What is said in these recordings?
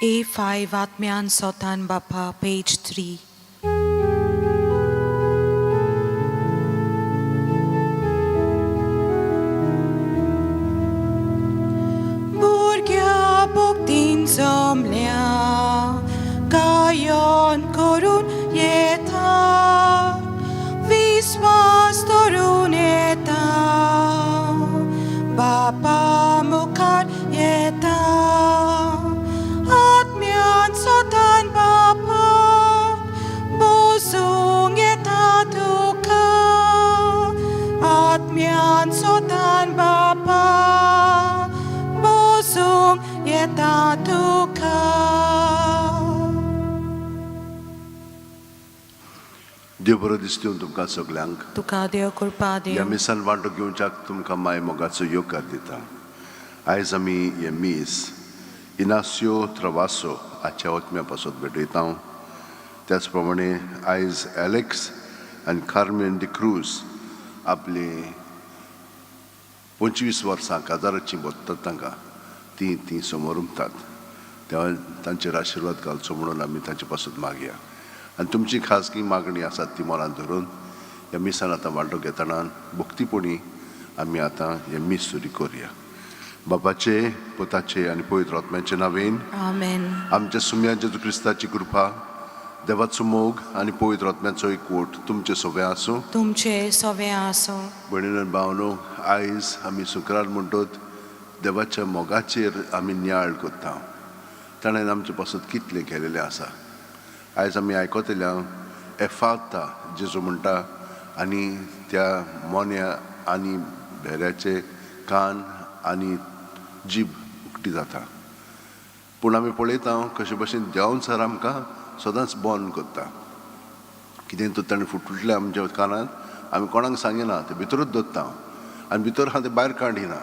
A5 Atmyan Sotan Bapa, page 3. Burgya buktin somlia, kayon korun yeta, viswas torun yeta, Bapa mukar yeta. Sotan Bapa, bosung yeta duka. Atmyan Sotan Bapa, bosung yeta duka. देव बरो दिसतो तुमकां सगल्यांक. तुका देव कृपा देव. ह्या मिसान वांटो घेवच्याक तुमकां माय मोगाचो योगकार दिता. आयज आमी हे मीस इनासियो ट्रवासो आजच्या ओतम्यापासून भेटयता. त्याच प्रमाणे आयज एलेक्स आनी कार्मेन डी क्रूज आपली 25 वर्सां काजाराची बोत्तात तांकां ती समोर उमतात. तेव्हा तांचेर आशिर्वाद घालचो म्हणून आमी तांचे पासून मागया. आनी तुमची खाजगी मागणी आसा ती मनात धरून ह्या मिसान आतां वांटो घेतना भक्तीपणी आमी आतां हे मीस सुरू करुया. बापाचे, पुताचे आनी पवित्र आत्म्याचे नांवेन आमेन. आमच्या सुम्या जेजू क्रिस्ताची कृपा, देवाचो मोग आनी पवित्र आत्म्याचो एकवट तुमचे सोबे आसूं. तुमचे सवे आसूं. भयणीनो आनी भावनो, आयज आमी शुक्रार म्हणटात देवाच्या मोगाचेर आमी नियाळ करता. ताणें आमचे पासून कितले केलेले आसा. आयज आमी आयकतल्या एफाता जेजू म्हणटा आनी त्या मोन्या आनी भेऱ्याचे कान आनी जीब उक्ती जाता. पूण आमी पळयता कशे भशेन देंवन सर आमकां सदांच बंद करता. कितें तर ताणें फुटले आमच्या कानांत आमी कोणाक सांगिना, ते भितरूच दवरता आनी भितर आहा ते भायर काडिना.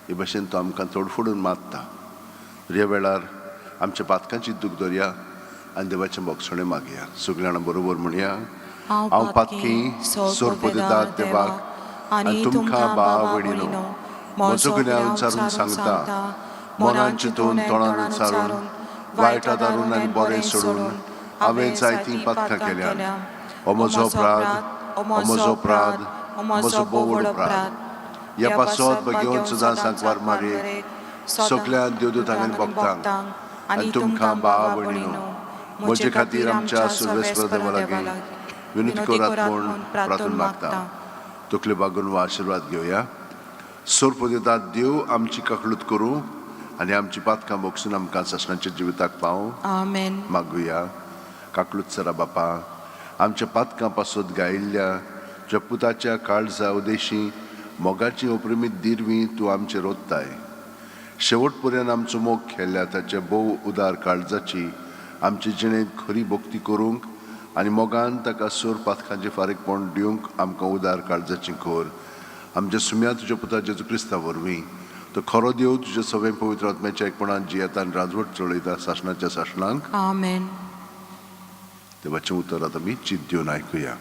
हे भशेन तो आमकां तोडफोडून मारता. ह्या वेळार आमच्या पातकांची दूख धरया आनी देवाचें मोगसणें मागया. सगळीं जाणां बरोबर म्हणया. हांव पातकी सोरपो दिता देवाक आनी तुमकां भाव भयणीनो, म्हजो गुन्यांव विचारून सांगता. मनान चिंतून तोंडान विचारून वायटा दारून आनी बरें सोडून हांवें जायतीं पातकां केल्यात. हो म्हजो अपराध, हो म्हजो अपराध, हो म्हजो बोवड अपराध. ह्या पासत घेवन सुद्दां सांकवार मारे सगळ्या देवदूतांक भक्तांक आनी तुमकां भाव भयणीनो, म्हजे खातीर आमच्या सुर्वेस्पर देवा लागीं विनंती करात म्हूण प्रार्थना मागता. तकले बागून हो आशिर्वाद घेवया. सोरपो दिता देव आमची काकलूत करूं आनी आमची पातकां मोगसून आमकां ससणाच्या जिविताक पावूं. आमेन. मागुया. काकलूत सरा बापा, आमच्या पातकां पासत गायिल्ल्या ज्या पुताच्या काळजा उदेशी मोगाची अप्रमीत दिरवी तूं आमचेर ओत्ताय. शेवट पर्यंत आमचो मोग खेळ्ळ्या ताच्या भोव उदार काळजाची आमचे जिणेंत खरी भक्ती करूंक आनी मोगान ताका सोर पातकांचे फारीकपण दिवंक आमकां उदार काळजाची कर. आमच्या सुम्या तुज्या पुता जेजू क्रिस्ता वरवीं तो खरो देव तुज्या सगळे पवित्र आत्म्याच्या एकपणान जियेता आनी राजवट चलयता सासणाच्या सासणांक. आमेन. देवाचें उतर आतां आमी चिंत दिवन आयकुया.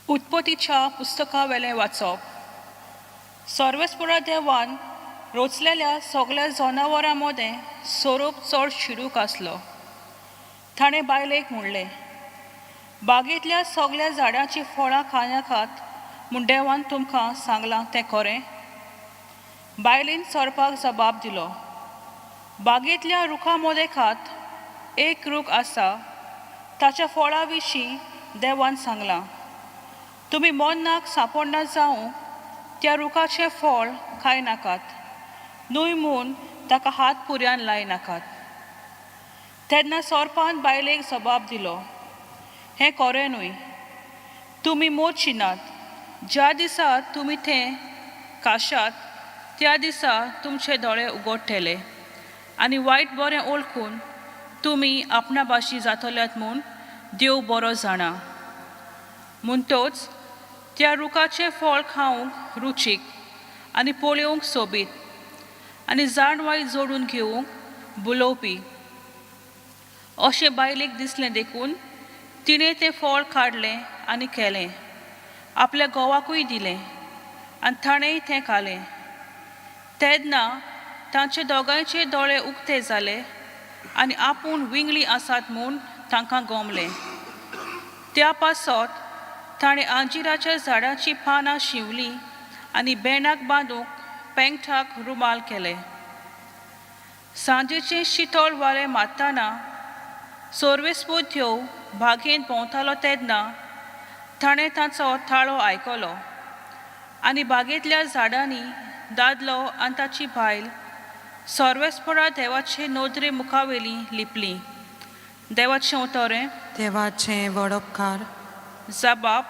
उत्पत्तीच्या पुस्तका वेलें वाचप. सर्वेस्परा देवान रोचलेल्या सगळ्या जनावरां मदें सोरोप चड शिडूक आसलो. ताणें बायलेक म्हणलें, बागेंतल्या सगळ्या झाडांची फळां खानाकात म्हूण देवान तुमकां सांगलां तें खरें? बायलेन चरपाक जबाब दिलो, बागेंतल्या रुखां मदें खात एक रूख आसा, ताच्या फळां विशीं देवान सांगलां, तुमी मरणाक सांपडना जावं त्या रुखाचें फळ खायनाकात, न्हय म्हूण ताका हात पुर्यान लायनाकात. तेन्ना सोरपान बायलेक जबाब दिलो, हें खरें न्हय, तुमी मोडची नात. ज्या दिसा तुमी तें खाशात त्या दिसा तुमचे दोळे उगडटले आनी वायट बरें ओळखून तुमी आपणा भाशी जातल्यात म्हूण देव बरो जाणा. म्हणटोच त्या रुखाचें फळ खावंक रुचीक आनी पळोवंक सोबीत आनी जाणवायत जोडून घेवंक बुलोवपी अशें बायलेक दिसलें देखून तिणें तें फळ काडलें आनी केलें, आपल्या घोवाकूय दिलें, आनी ताणेंय तें खालें. तेन्ना तांचे दोगांयचे दोळे उक्ते जाले आनी आपूण विंगली आसात म्हूण तांकां गमलें. त्या पासत ताणें अंजिराच्या झाडाची पानां शिंवलीं आनी बेणाक बांदूंक पेंगटाक रुमाल केले. सांजेचें शितळ वारें मारतना सोर्वेस्पोद्यो बागेंत भोंवतालो तेन्ना ताणें ताचो ताळो आयकलो आनी बागेंतल्या झाडांनी दादलो आनी ताची बायल सोर्वेस्परा देवाचे नोदरे मुखावेलीं लिपलीं. देवाचें उतोरें. देवाचें व्हड उपकार. जबाब.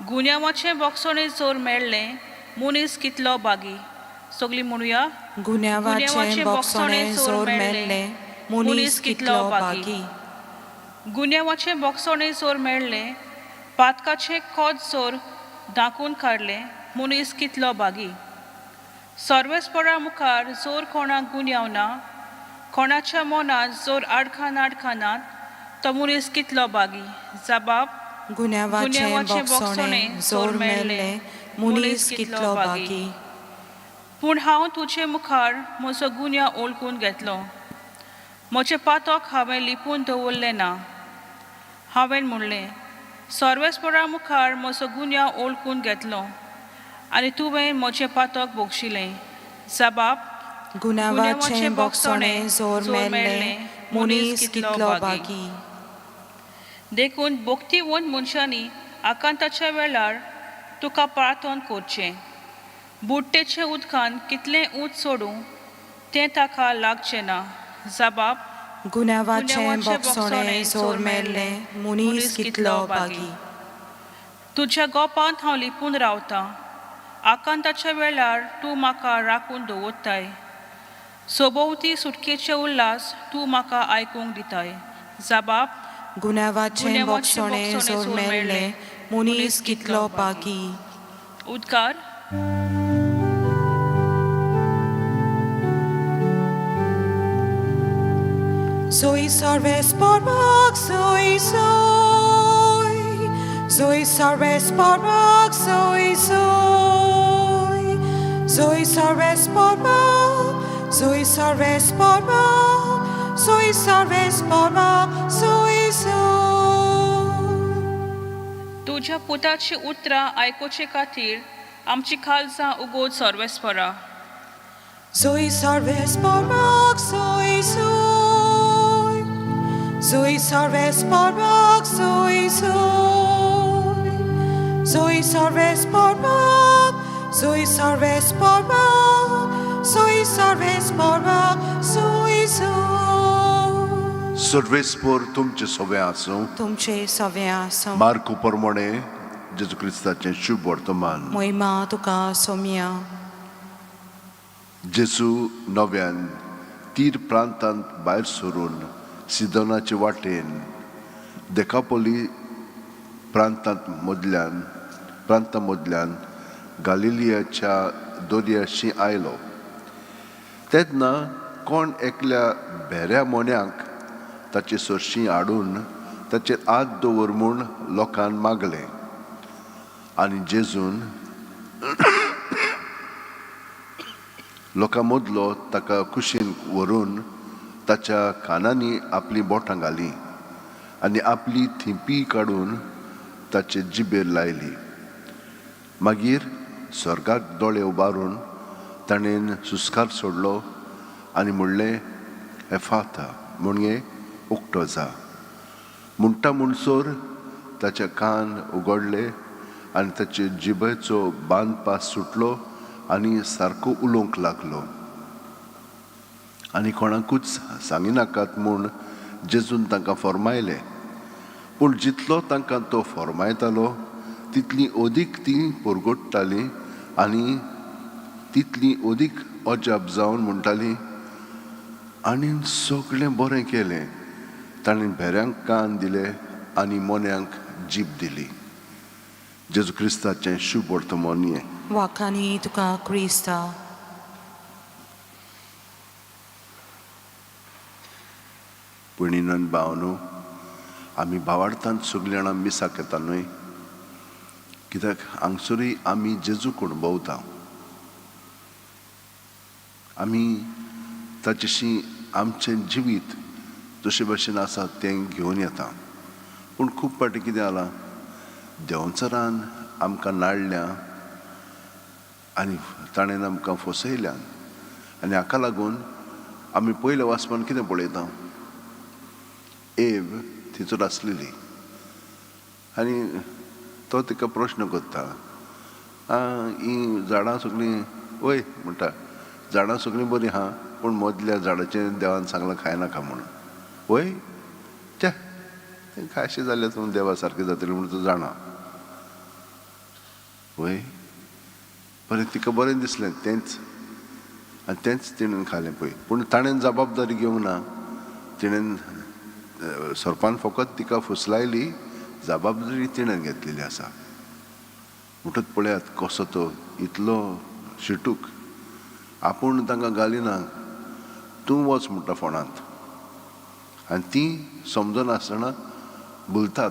गुन्यांवाचें बोगसणें जोर मेळ्ळें मनीस कितलो बागी. सगलीं म्हणुया. गुन्यांवाचें बोगसणें जोर मेळ्ळें मनीस कितलो बागी. गुन्यांवाचें बोगसणें जोर मेळ्ळें, पातकाचें खोत जोर धांकून काडलें मनीस कितलो बागी. सोर्वेस्परा मुखार जोर कोणाक गुन्यांव ना, कोणाच्या मनांत जोर आडखानात तो मनीस कितलो बागी. जबाब. गुन्यांवाचें बोगसणें जोर मेळ्ळें मनीस कितलो बागी. पूण हांव तुजे मुखार म्हजो गुन्यांव ओळखून घेतलो. म्हजें पातक हांवें लिपून दवरलें ना. हांवें म्हणलें, सोर्वेस्परा मुखार म्हजो गुन्यांव ओळखून घेतलो आनी तुवें म्हजें पातक भोगशिलें. जबाब. गुन्यांवाचें बोगसणें जोर मेळ्ळें मनीस कितलो बागी. देखून भोक्तीवंत मनशांनी आकांताच्या वेळार तुका प्रार्थना करचें. बुडटेचे उदकान कितलें उंच सोडूं तें ताका लागचें ना. जबाब. गुन्यांवाचें बोगसणें जोर मेळ्ळें मनीस कितलो बागी. तुज्या गोपांत हांव लिपून रावतां. आकांताच्या वेळार तूं म्हाका राखून दवरताय. सोबोवती सुटकेचे उल्हास तूं म्हाका आयकूंक दिताय. जबाब. गुन्यांवाचें बोगसणें जोर मेळ्ळें मनीस कितलो बागी. उद्गार. Soy Sorbesborg, soy. Soy Sorbesborg, soy. Soy Sorbesborg, soy Sorbesborg, soy Sorbesborg, soy. तुज्या पुताची उतरां आयकुचे खातीर आमची काळजां उगोद सोर्वेस्परा. Soy Sorbesborg, soy. Soy Sorbesborg, soy. Soy Sorbesborg, soy Sorbesborg, soy Sorbesborg, soy. सर्वेस्पोर तुमचे सवे आसूं. तुमचे सवे आसूं. मार्कू प्रमाणे जेजू क्रिस्ताचें शुभ वर्तमान. मोहिमा तुका सोम्या. जेजू नव्यान तीर प्रांतांत भायर सरून सिदोनाचे वाटेन देकापोली प्रांता मदल्यान गालिलियाच्या दर्याशी आयलो. तेन्ना कोण एकल्या भेऱ्या मोन्याक ताचे सरशीं हाडून ताचेर हात दवर म्हूण लोकांन मागलें. आनी जेजून लोकां मदलो ताका कुशीन व्हरून ताच्या कानांनी आपलीं बोटां घालीं आनी आपली थिंपी काडून ताचे जिबेर लायली. मागीर स्वर्गाक दोळे उबारून ताणेन सुस्कार सोडलो आनी म्हणलें, एफाथा म्हणजे उक्तो जा. म्हणटा म्हणसोर ताचे कान उगडले आनी ताचे जिबेचो बांदपास सुटलो आनी सारको उलोवंक लागलो. आनी कोणाकूच सांगिनाकात म्हूण जेजून तांकां फर्मायलें. पूण जितलो तांकां तो फर्मायतालो तितली ओदीक तीं पुरगोडटालीं आनी तितली ओदीक अजाप जावन म्हणटालीं, आनी सगळें बरें केलें. ताणें भेऱ्यांक कान दिले आनी मोन्यांक जीब दिली. जेजू क्रिस्ताचें शुभ वर्तमान हें. वाखानी तुका क्रिस्ता. पुणीनन भावनो, आमी भावार्थान सगळीं जाणां मिसाक येता न्हय, कित्याक हांगसरूय आमी जेजूक अणभवता. आमी ताचेशी आमचें जिवीत जशे भशेन आसा तें घेवन येता. पूण खूब फाटी कितें जालां, देंवचारान आमकां नाडल्या आनी ताणें आमकां फसयल्यान, आनी हाका लागून आमी पयल्या वाचपान कितें पळयता, एव थिंचर आसलेली आनी तो तिका प्रश्न करता, ही झाडां सगळीं वय म्हणटा, झाडां सगळीं बरीं आहा पूण मदल्या झाडाचें देवान सांगलां खायनाका म्हणून. वय च्या खायशें जालें तूं देवा सारकें जातलें म्हणून तूं जाणा. वय बरें तिका बरें दिसलें तेंच, आनी तेंच तिणें खालें पळय. पूण ताणें जबाबदारी घेवंक ना. तिणें सर्पान फकत तिका फुसलायली, जबाबदारी तिणें घेतलेली आसा. म्हणटच पळयात कसो तो इतलो शिटूक आपूण तांकां घालिना, तूं वच म्हणटा फोंडांत. आनी तीं समजून आसतना भुलतात,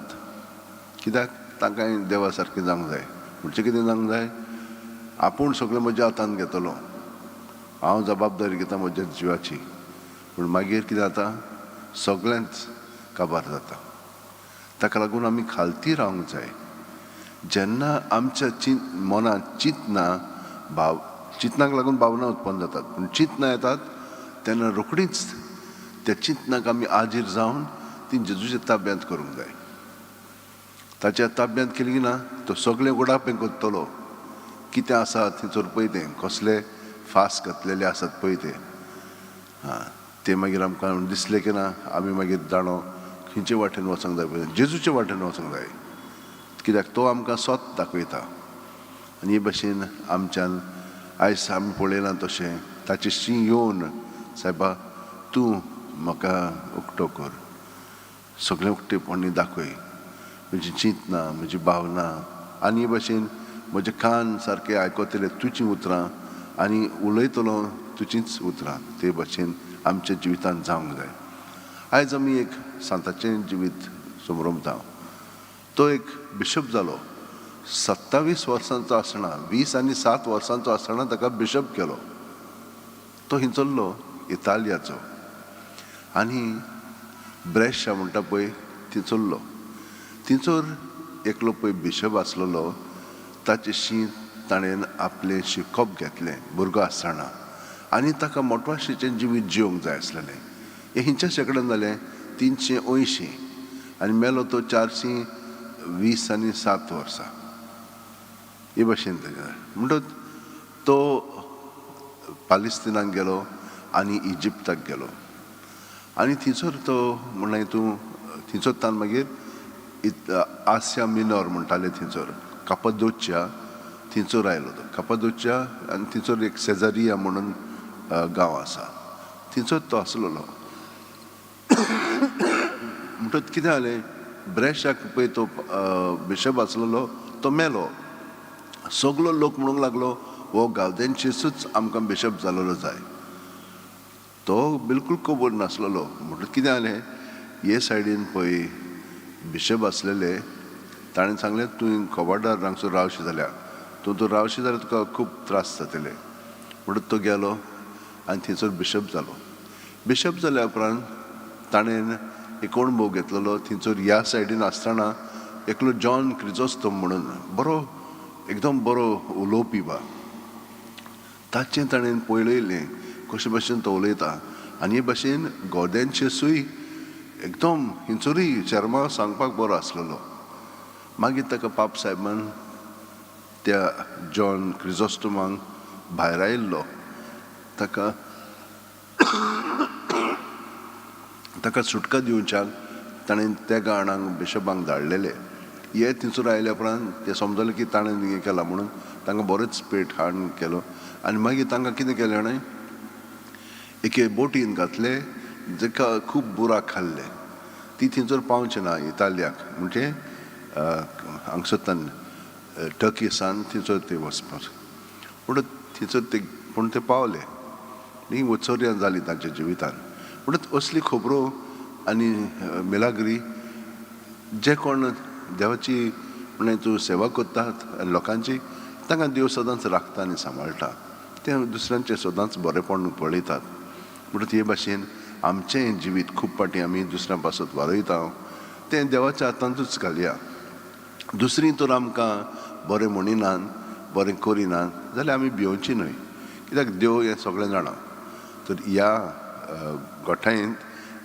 कित्याक तांकांय देवा सारकें जावंक जाय. म्हणचें कितें जावंक जाय, आपूण सगळें म्हज्या हातान घेतलो, हांव जबाबदारी घेता म्हज्या जिवाची. पूण मागीर कितें जाता, सगळ्यांच काबार जाता. ताका लागून आमी खालती रावंक जाय. जेन्ना आमच्या मनांत चिंतना चिंतनाक लागून भावना उत्पन्न जातात, पूण चिंतना येतात तेन्ना रोखडीच त्या चिंतनाक आमी आजीर जावन ती जेजूच्या ताब्यांत करूंक जाय. ताच्या ताब्यांत केली ना, तो सगळें उडापें करतलो. कितें आसा थंयसर पळय तें, कसले फास घातलेले आसात पळय ते मागीर आमकां दिसलें की ना, आमी मागीर जाणो खंयचे वाटेन वचूंक जाय पळय, जेजूचे वाटेन वचूंक जाय. कित्याक तो आमकां स्वत दाखयता. आनी हे भशेन आमच्यान आयज आमी पळयलां तशें ताचेशी येवन, सायबा तूं म्हाका उक्तो कर, सगळें उक्तेपणी दाखय, म्हजी चिंतना, म्हजी भावना, आनी हे भशेन म्हजे कान सारके आयकतले तुजीं उतरां आनी उलयतलो तुजींच उतरां. ते भशेन आमच्या जिवितांत जावंक जाय. आयज आमी एक सांताचें जिवीत समरमता. तो एक बिशप जालो. 27 वर्सांचो आसतना, 20 आनी 7 वर्सांचो आसतना ताका बिशप केलो. तो हिंचरलो इतालियाचो आनी ब्रेशा म्हणटा पळय थिंचरलो. थिंचर एकलो पळय बिशप आसलेलो, ताचेशी ताणें आपलें शिकप घेतलें भुरगो आसतना, आनी ताका मोटवाशेचें जिवीत जिवंक जाय आसलेलें. हें हिंच्या शेकड्यान जालें 380 आनी मेलो तो 420 आनी 7 वर्सां. हे भशेन म्हणटच तो पालिस्तिनाक गेलो आनी इजिप्ताक गेलो. आनी थंयसर तो म्हणलें तूं थंयसरतान मागीर आसिया मिनोर म्हणटाले थंयसर, कापादोच्या थंयसर आयलो तो. कापादोच्या आनी थंयसर एक सेजारिया म्हणून गांव आसा, थंयसर तो आसलेलो. म्हणटच कितें जालें, ब्रेशाक पळय तो बिशप आसलेलो तो मेलो. सगलो लोक म्हणूंक लागलो हो गांवदेंचेसूच आमकां बिशप जालोलो जाय. तो बिलकूल खबर नासलेलो. म्हणटच कितें जालें, हे सायडीन पळय बिशप आसलेले, ताणें सांगलें तूं खबरदार हांगसर रावशी जाल्यार, तूं रावशी जाल्यार तुका खूब त्रास जातले. म्हणटच तो गेलो आनी थंयसर बिशप जालो. बिशप जाल्या उपरांत ताणें एक अणभव घेतलेलो. थंयसर ह्या सायडीन आसतना एकलो जॉन क्रिजोस्टम म्हणून बरो एकदम बरो उलोवपी बा, ताचें ताणें पळयलें कशे भशेन तो उलयता. आनी हे भशेन गोद्यांचेसूय एकदम हिंचरूय शर्मा सांगपाक बरो आसलेलो. मागीर ताका पाप साहेबान त्या जॉन क्रिजोस्टमांक भायर आयिल्लो, ताका सुटका दिवच्याक ताणें त्या गाणांक बिशपांक धाडलेले. हे थंयसर आयल्या उपरांत ते समजलें की ताणें हें केलां म्हणून तांकां बरेंच पेट हाड केलो. आनी मागीर तांकां कितें केलें जाणें, एके बोटीन घातले जाका खूब बुराक खाल्ले. ती थंयसर पावचें ना इतालियाक, म्हणजे हांगसरतान टर्कीसान थंयसर ते वचपाक. म्हणून थंयसर ते पूण ते पावले. ही उत्सर्यां जाली तांच्या जिवितान. म्हणून असली खबरो आनी मिलाग्री जे कोण देवाची म्हणजे तूं सेवा कोत्तात आनी लोकांची तांकां देव सदांच राखता आनी सांबाळटा ते दुसऱ्यांचे सदांच बरेपण पळयतात म्हणून हे भाशेन आमचें जिवीत खूब पाटी आमी दुसऱ्यां पासत वारयता तें देवाच्या हातांतूच घालया दुसरीं तर आमकां बरें म्हणिनात बरें करिनात जाल्यार आमी भिवची न्हय कित्याक देव हें सगळें जाणा तर ह्या गोठायेंत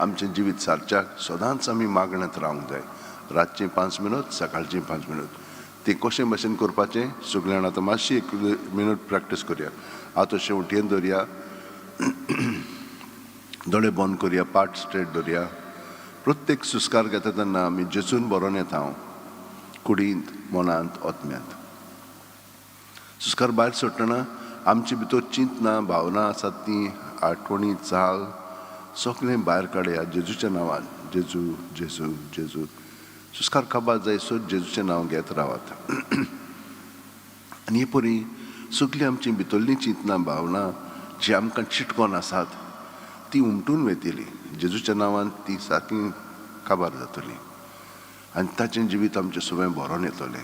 आमचें जिवीत सारच्याक सदांच आमी मागण्यांत रावंक जाय रातचें 5 मिनट सकाळचें 5 मिनट तें कशें भशेन करपाचें सगळ्यान आतां मातशी 1 मिनट प्रॅक्टीस करया आतां शेवटेन दवरया दोळे बंद करया पाट स्ट्रेट दवरया प्रत्येक सुस्कार घेता तेन्ना आमी जेजून बरोवन येता हांव कुडींत मनांत ओतम्यांत सुस्कार भायर सोडटना आमचे भितर चिंतना भावना आसात ती आठवणी चाल सगळें भायर काडया जेजूच्या नांवान जेजू जेजू जेजू सुस्कार काबार जाय सो जेजूचें नांव घेत रावात आनी हे परी सगळीं आमची भितरलीं चिंतना भावना जी आमकां चिटकोन आसात ती उमटून वयतली जेजूच्या नांवान ती सारकी काबार जातली आनी ताचें जिवीत आमचें सगळें बरोवन येतलें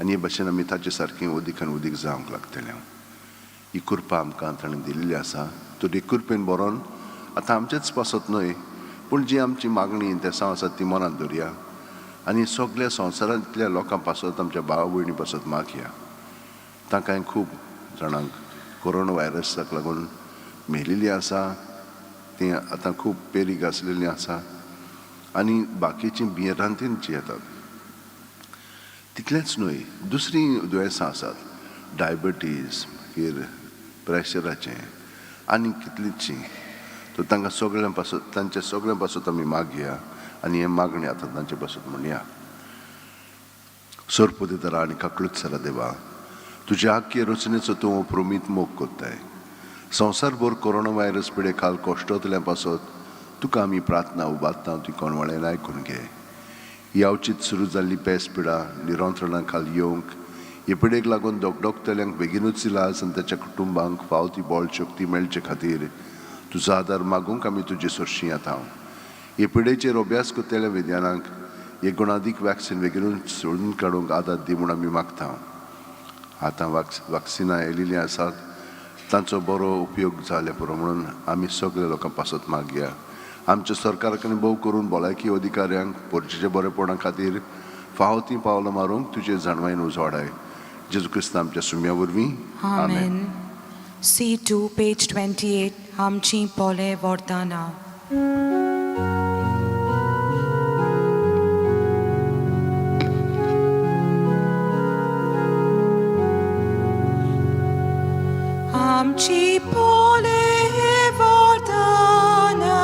आनी हे भाशेन आमी ताचे सारकें उदीक आनी उदीक जावंक लागतलें ही कृपा आमकां ताणें दिल्ली आसा तर हे कृपेन बरोवन आतां आमचेच पासत न्हय पूण जी आमची मागणी तेसां आसात ती मनांत दवरया आनी सगळ्या संवसारांतल्या लोकां पासत आमच्या भाव भयणी पासत मागया तांकां खूब जाणांक कोरोना व्हायरसाक लागून मेलिल्लीं आसा तीं आतां खूब पेरीग आसलेलीं आसा आनी बाकीचीं भिरांतींची येतात तितलेंच न्हय दुसरीं दुयेंसां आसात डायबिटीज मागीर प्रेशराचें आनी कितलींशीं तर तांकां सगळ्यां पासत तांचे सगळ्यां पासत आमी मागया आनी हे मागणी आतां तांचे पासत म्हणया सोरपोदितारा आनी काकळूच देवा तुज्या आख्खे रचनेचो तूं अप्रोमीत मोग कोत्ताय संवसारभर कोरोना व्हायरस पिडे खाल कोश्टोतल्या पासत तुका आमी प्रार्थना उबारता ती कोणवळेन आयकून घे यावचीत सुरू जाल्ली पेस पिडा निरंत्रणां खाल येवंक हे पिडेक लागून दोगदोगतल्यांक बेगीनूच इलाज आनी ताच्या कुटुंबांक फावती बळ शक्ती मेळचे खातीर तुजो आदार मागूंक आमी तुजे सरशीं येता हे पिडेचेर अभ्यास करतल्या विज्ञानाक हे गुणादीक वॅक्सिन बेगीनूच सोडून काडूंक आदार दी म्हूण आमी मागता आतां वॅक्सिनां येयलेलीं आसात तांचो बरो उपयोग जाले पुरो म्हणून आमी सगळे लोकां पासत मागया आमच्या सरकाराक भोव करून भलायकी अधिकाऱ्यांक पोरचेच्या बरेपणा खातीर फावो ती पावलां मारूंक तुजे जाणवायेन उजवाडाय जेजू क्रिस्त आमच्या सुम्या वरवीं आमेन. C2 page 28 आमची पोले वर्ताना आमची पोले वर्ताना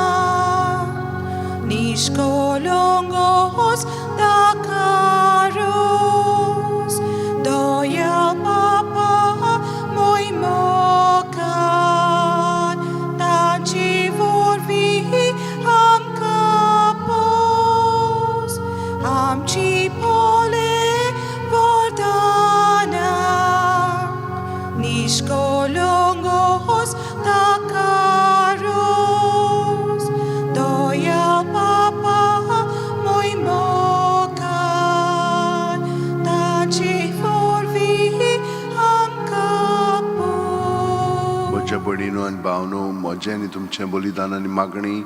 निष्कलंगos dakaros doya papa moi mokan tanci vorvi amkapos amci pole vordana niškolongos dakaros doya papa moi mokan tanci vorvi amkapos म्हज्या भयणीनो आनी भावनो म्हजें आनी तुमचें बलिदान आनी मागणी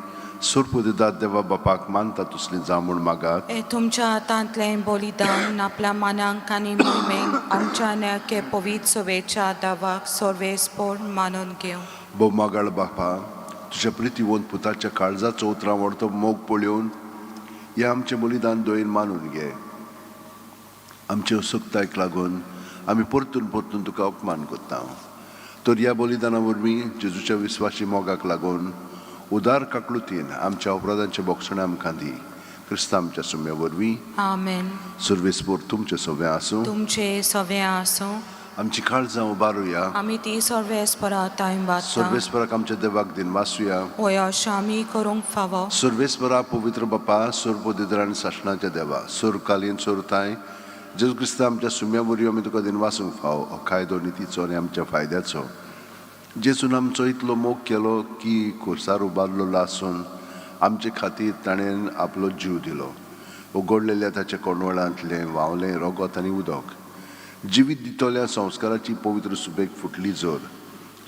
सुरपू दितात देवा बापाक मानता तसली जावं म्हूण मागात हे तुमच्या हातांतलें बलिदान आपल्या मनांक आनी मोहिमेक आमच्या नेके पवित्र सवेच्या दावाक सर्वेस्पर मानून घेवं भोव मागाळ बापा तुज्या प्रितीवंत पुताच्या काळजाचो उतरां व्हरतो मोग पळोवन हें आमचें बलिदान दोयेन मानून घे आमचे उत्सुकतायेक लागून आमी परतून परतून तुका अपमान करता तर ह्या बलिदाना वरवीं जेजूच्या विस्वासी मोगाक लागून उदार काकळुतीन आमच्या अपराधांचे बोगसणे आमकां दी क्रिस्त आमच्या सुम्या वरवीं आमेन. सर्वेस्पर तुमचें सवें आसूं तुमचे सवे आसूं आमची काळजां उबारुया आमी ती सर्वेस्परा तायंबाता सर्वेस्पराक आमच्या देवाक दिन वासुया होय अशें आमी करूंक फावो सर्वेस्परा पवित्र बापा सुरपोदितर आनी सासणाच्या देवा सुरकालीन सुरताय जेजू क्रिस्त आमच्या सुम्या वरवीं आमी तुका दिन वासूंक फावो हो कायदो नितीचो आनी आमच्या फायद्याचो जेजून आमचो इतलो मोग केलो की खुर्सार उबारलो आसून आमचे खातीर ताणें आपलो जीव दिलो उगडलेल्या ताच्या कोणवळांतलें व्हांवलें रगत आनी उदक, जिवीत दितोल्या संस्काराची पवित्र सुबेक फुटली जोर,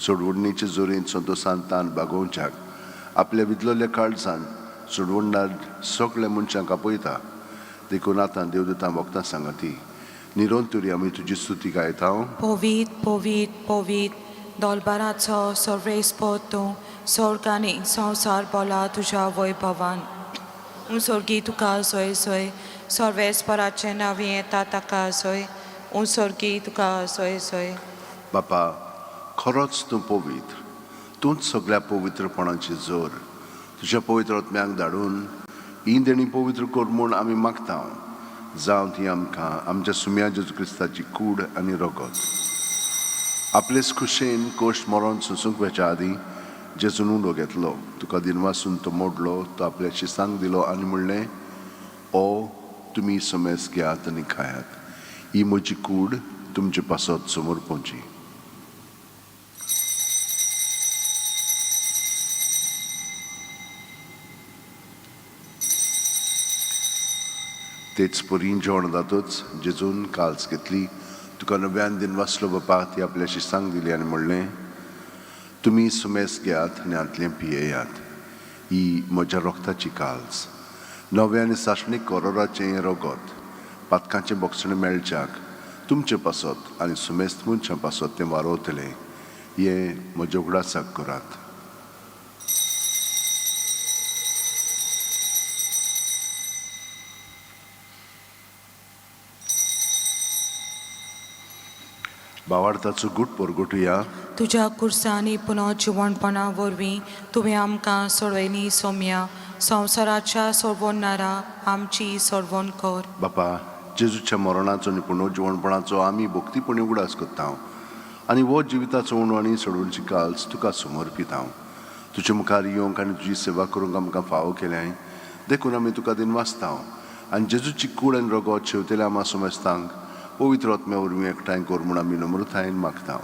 सोडवणीचे जोरेन संतोशान तान बागोवच्याक आपल्या विदलोल्या काळजान सोडवणार सगळ्या मनशांक आपयता. देखून आतां देवदूतां भक्तां सांगती, निरंतरी आमी तुजी स्तुती गायता. Povit, povit, povit, दलबाराचो सर्वेस्पर तूं, स्वर्ग आनी संवसार बोला तुज्या वैभवान. उंसर्गी तुका सोय सोय, सर्वेस्पराचें नांवी येता ताका सोय, उंसर्गी तुका सोय सोय. बापा, खरोच तूं पवित्र, तूंच सगळ्या पवित्रपणाची जोर. तुज्या पवित्र आत्म्याक धाडून ही देणी पवित्र कर म्हूण आमी मागता. जावं ती आमकां आमच्या सुम्या जेजू क्रिस्ताची कूड आनी रगत. आपलेच खुशेन कोश्ट मरण सुसूंक वेच्या आदीं जेजून उंडो घेतलो, तुका दिनवासून तो मोडलो, तो आपल्या शिसांक दिलो आनी म्हणलें, ओ तुमी समेस घेयात आनी खायात, ही म्हजी कूड तुमचे पासत समोर पोंची. तेच परीन जेवण जातूच जेजून काल्स घेतली, तुका नव्यान दिन वाचलो बापा, ती आपल्या शिसांक दिली आनी म्हणलें, तुमी सुमेस घेयात आनी हांतलें पियेयात, ही म्हज्या रोगताची काल्स. नवे आनी साशणीक कोरोराचें रगत पातकांचें बोगसणें मेळच्याक तुमचे पासत आनी सुमेस्त मनशां पासत तें वारोवतलें, हें म्हज्या उगडासाक करात. भावार्थाचो गूट परगटुया. तुज्या कुर्सांनी पुनर्जिवणपणा वरवीं तुवें आमकां सोडयली सोम्या, संवसाराच्या सोडवणारा आमची सोडवण कर. बापा, जेजूच्या मरणाचो आनी पुनर्जिवणपणाचो आमी भक्तीपणी उगडास करता आनी हो जिविताचो उणो आनी सोडवणची काल्स तुका समर्पिता. तुजे मुखार येवंक आनी तुजी सेवा करूंक आमकां फावो केलें, देखून आमी तुका दिन वाचता आनी जेजूची कूड आनी रगत शेवतेल्या आमा समेस्तांक पवित्र आत्म्या वरवीं एकठांय कर म्हूण आमी नम्रतायेन मागता.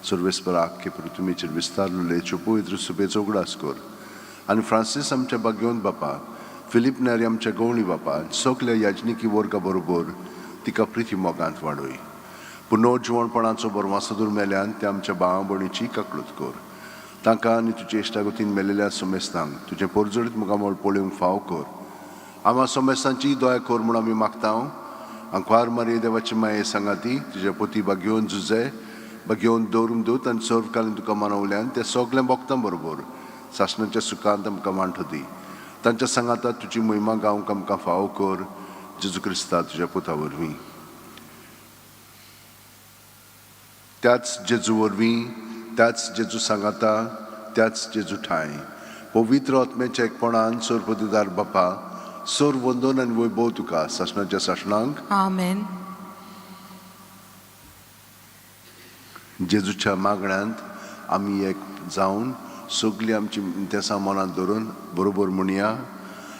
सर्वेस्परा आख्खे पृथ्वीचेर विस्तारलेल्यो पवित्र सुबेचो उगडास कर आनी फ्रांसीस आमच्या भाग्यवंत बापा, फिलीप नेरी आमच्या गवळी बापा, सगल्या याजनिकी वर्गा बरोबर तिका प्रिती मोगांत वाडय. पुनर्जिवणपणाचो बरवासदूर मेल्यान ते आमच्या भावा भयणीची काकळूत कर. तांकां आनी तुजे इश्टागतीन मेलेल्या समेस्तांक तुजें परजडीत मुखामळ पळोवंक फाव कर. आमा समेस्तांची दया कर म्हूण आमी मागता. अंकवार मारये देवाची माये सांगाती, तुज्या पती भाग्यवंत जुजे, भाग्यवंत दौरुमदूत आनी सर्वकालीन तुका मानवल्यान त्या सगल्या भक्तां बरोबर सासणाच्या सुखांत आमकां वांटो दी. तांच्या सांगाताक तुजी महिमा गावंक आमकां फावो कर. जेजू क्रिस्ता तुज्या पुता वरवीं. त्याच जेजू वरवीं, त्याच जेजू सांगाता, त्याच जेजू ठाय पवित्र आत्म्याच्या एकपणान सर्वपदीदार बापा, सर्व वंदन आनी वैभव तुका सासणाच्या सासणांक. आमेन. जेजूच्या मागण्यांत आमी एक जावन सगळीं आमची इंतेसां मनांत धरून बरोबर म्हणया.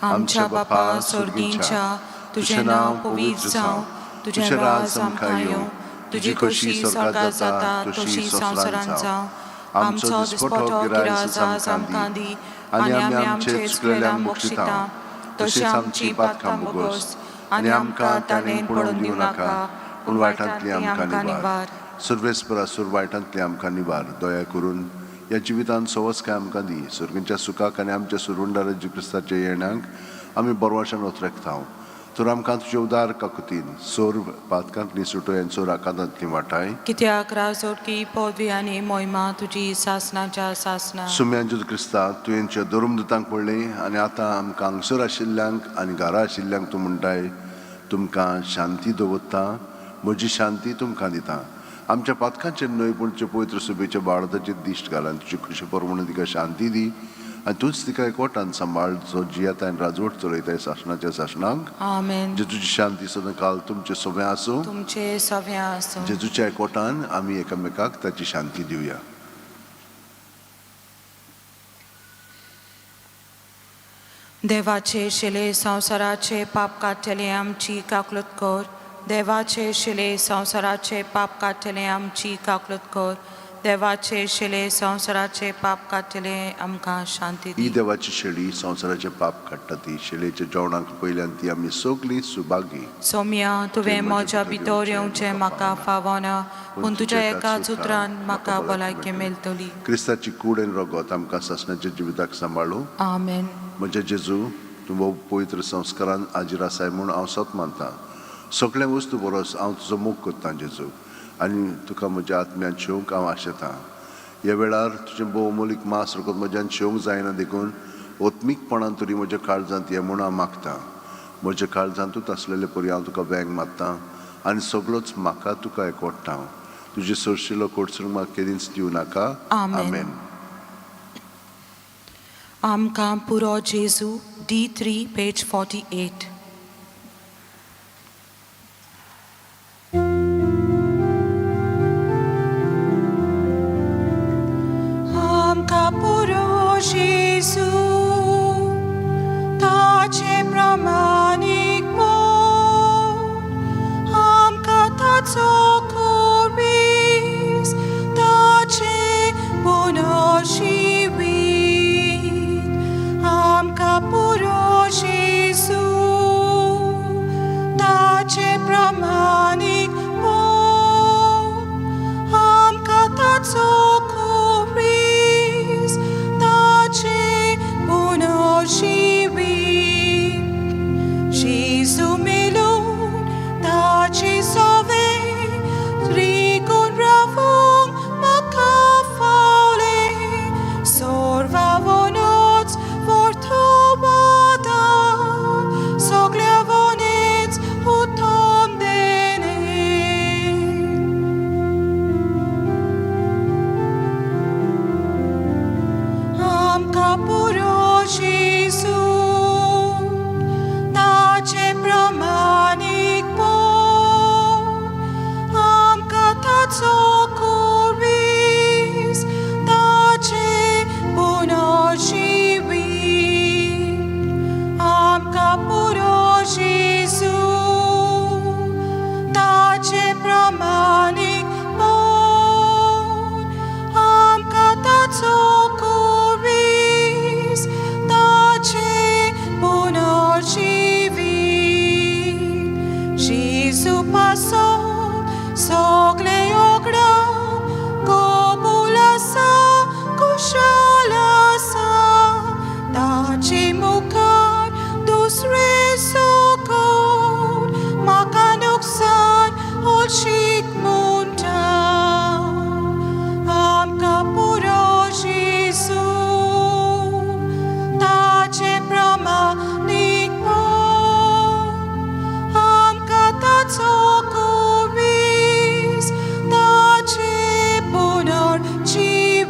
आमच्या बापा स्वर्गींच्या, तुजें नांव पवित्र जावं, तुजें राज आमकां येवं, तुजी खोशी स्वर्गांत जाता तशी संवसारांत जावं. आमचो दिसपटो गिराय आज आमकां दी आनी आमी आमचे चुकलेल्यांक बक्षिता, तशी आमची पातकां बोगोस आनी आमकां ताणेन पडून दिवं नाका, पूण वायटांतली आमकां निवार. सर्वेस्परा वायटांतली आमकां निवार. दया करून ह्या जिवितांत सवस काय आमकां दी. सर्गींच्या सुखाक आनी आमच्या सुरवंडार जेजू क्रिस्ताच्या येण्याक आमी बरवाशान उतरकता. तर आमकां तुज्या उदार काकुतीन सोर पातकांतली सुटय आनी सोर आकांतांतली वाटाय. कित्याक राजोडकी पदवी आनी मोहिमा तुजी सासणाच्या सासणा. सुम्या जेजू क्रिस्ता तुवेंच्या दौरुमदूतांक पडले आनी आतां आमकां हांगसर आशिल्ल्यांक आनी घरा आशिल्ल्यांक तूं म्हणटाय, तुमकां शांती दवरता, म्हजी शांती तुमकां दिता. आमच्या पातकांचेर न्हय पूण तुजे पवित्र सुबेच्या बाळताचेर दिश्ट घाल आनी तुजी खुशी परमण तिका शांती दी आनी तूंच तिका एकवटान सांबाळ, जो जियेता आनी राजवट चलयताय सासणाच्या सासणांक. आमेन. जेजूची शांती सदां काल तुमचे सगळें आसूं. तुमचे सगळें आसूं. जेजूच्या एकवटान आमी एकामेकाक ताची शांती दिवया. देवाचे शिले संवसाराचे पाप काडटले आमची काकलूत कर. देवाचे शिले संवसाराचे पाप काडटले आमची काकलूत कर. देवाचे शिले संवसाराचे पाप काडटले आमकां शांती ही दी. देवाची शेळी संवसाराचे पाप काडटा ती शेळयेच्या जेवणाक पयल्यान ती आमी सगळीं सुभागी. सौम्या तुवें म्हज्या भितर येवचें म्हाका फावना पूण तुज्या एकाच उतरान म्हाका भलायकी मेळटली. क्रिस्ताची कूड आनी रगत आमकां ससण्याच्या जिविताक सांबाळूं. आमेन. म्हज्या जेजू तूं भोव पवित्र संस्कारान हाजीर आसाय म्हूण हांव सत मानतां. सगळे वस्तू परस हांव तुजो मोग करतां जेजू आनी तुका म्हज्या आत्म्यान शेवंक हांव आशेतां. ह्या वेळार तुजें भोव अमोलीक मास रगत म्हज्यान शेवंक जायना देखून ओत्मीकपणान तरी म्हज्या काळजांत ये म्हूण हांव मागतां. म्हज्या काळजांतूच आसलेले परी हांव तुका वेंग मारतां आनी सगळोच म्हाका तुका एकवटतां. तुजे सोरशिल्लो कोडसूर म्हाका केदींच दिवं नाका. आमेन. आमकां पुरो जेजू D3 पेज 48. आमकां पुरो जेजू ताचे प्रामाणीक मोग आमकां ताचो कोर्बीस ताचे पुनर्जीवीत आमकां पुरो जेजू ताचे प्रामाणीक मोग आमकां ताचो कोर्बीस ताचे पुनर्जीवीत जेजू मेलून ताची सवे त्रिगुण रावूंक म्हाका फावले सोरवावोनूच वर्तुबादा सगळ्या वनेच उत्तम देणे आमकां पुरो जेजू ताचे प्रामाणीक मोग आमकां ताचो कोर्बीस ताचे पुनर्जीवीत आमकां पुरो जेजू ताचे प्रामाणीक मोग आमकां ताचो कोर्बीस ताचे पुनर्जीवीत जेजू पासोन सगळे ओगडा कबूल आसा कुशल आसा ताचे मुखार दुसरे सोकोन म्हाका नुकसान हळशीक म्हणटा आमकां पुरो जेजू ताचे प्रामाणीक मोग आमकां ताचो कोर्बीस ताचे पुनर्जीवीत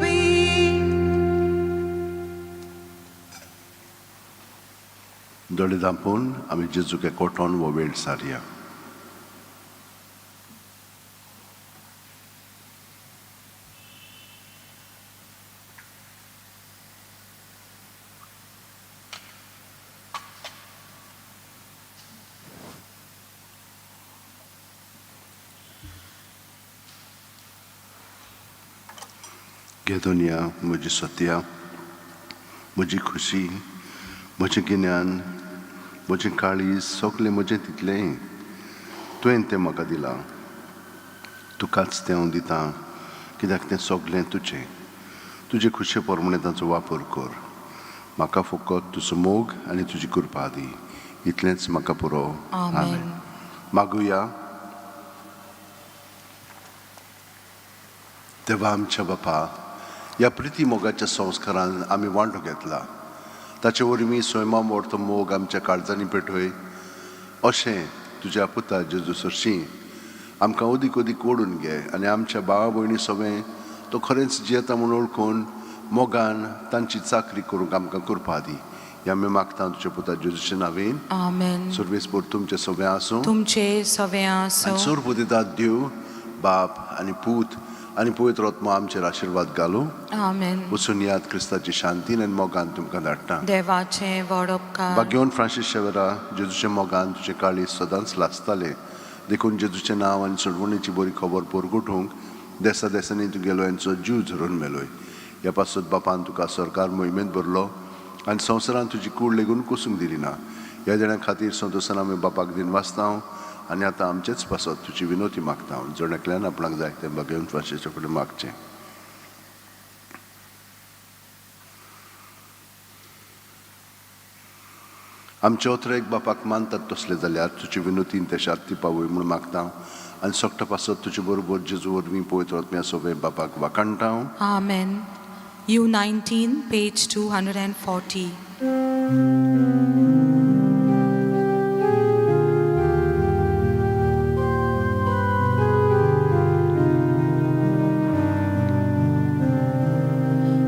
दोळे धांपून आमी जेजूक एकवटोन हो वेळ सारया. घेतून या म्हजी सत्या म्हजी खुशी म्हजें गिन्यान म्हजें काळीज सगळें म्हजें तितलें तुवें तें म्हाका दिलां. तुकाच तें हांव दितां कित्याक तें सगळें तुजें. तुजे खुशे प्रमाणें ताचो वापर कर. म्हाका फकत तुजो मोग आनी तुजी कृपा दी. इतलेंच म्हाका पुरो. आमेन. मागुया. देवा आमच्या बापा, ह्या प्रिती मोगाच्या संस्कारान आमी वांटो घेतला. ताचे वरवीं स्वयंम व्हरतो मोग आमच्या काळजांनी पेटय. अशें तुज्या पुता जेजू सरशी आमकां अदीक अदीक ओडून घे आनी आमच्या भावा भयणी सगळें तो खरेंच जियेता म्हूण ओळखून मोगान तांची चाकरी करूंक आमकां कृपा दी. हे आमी मागता तुज्या पुता जेजूच्या नांवेन. आमेन. सर्वेस्पर तुमचें सगळें आसूं. तुमचे सगळें आसूं. आनी सर्वदितात देव बाप आनी पूत आनी पवित्र आत्मा आमचेर आशिर्वाद घालूं. आमेन. वचून याद क्रिस्ताची शांतीन आनी मोगान तुमकां धाडटा. देवाचें व्हड उपकार. भाग्यवान फ्रांसीस शेवेरा जेजूच्या मोगान तुजे काळी सदांच लासताले देखून जेजूचें नांव आनी सोडवणेची बरी खबर परगटूंक देसा देसांनी तुगेलो यांचो जीव झरून मेलोय. ह्या पासत बापान तुका सरकार मोहिमेंत भरलो आनी संवसारान तुजी कूड लेगून कुसूंक दिली ना. ह्या जाणां खातीर संतोसान आमी बापाक दिन वाचतां आनी आतां आमचेच पासत तुजी विनोती मागता. जण एकल्यान आपणाक जाय तें बगेवन वाचेचे कडेन मागचें. आमचे ओत्रेक बापाक मानतात तसले जाल्यार तुजी विनोतीन ते शांती पावय म्हूण मागता आनी सोगटा पासत तुजे बरोबर जेजू वरवीं पळयत वचपी सगळे बापाक वाकणटा. Amen. U19, page 240.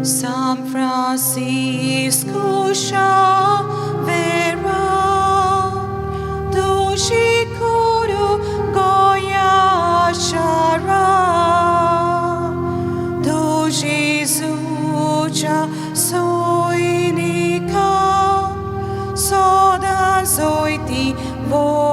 San Francisco Xavera, Toshikoro Goya Shara, Do Jesucha Soinika, Soda Zoiti Vo.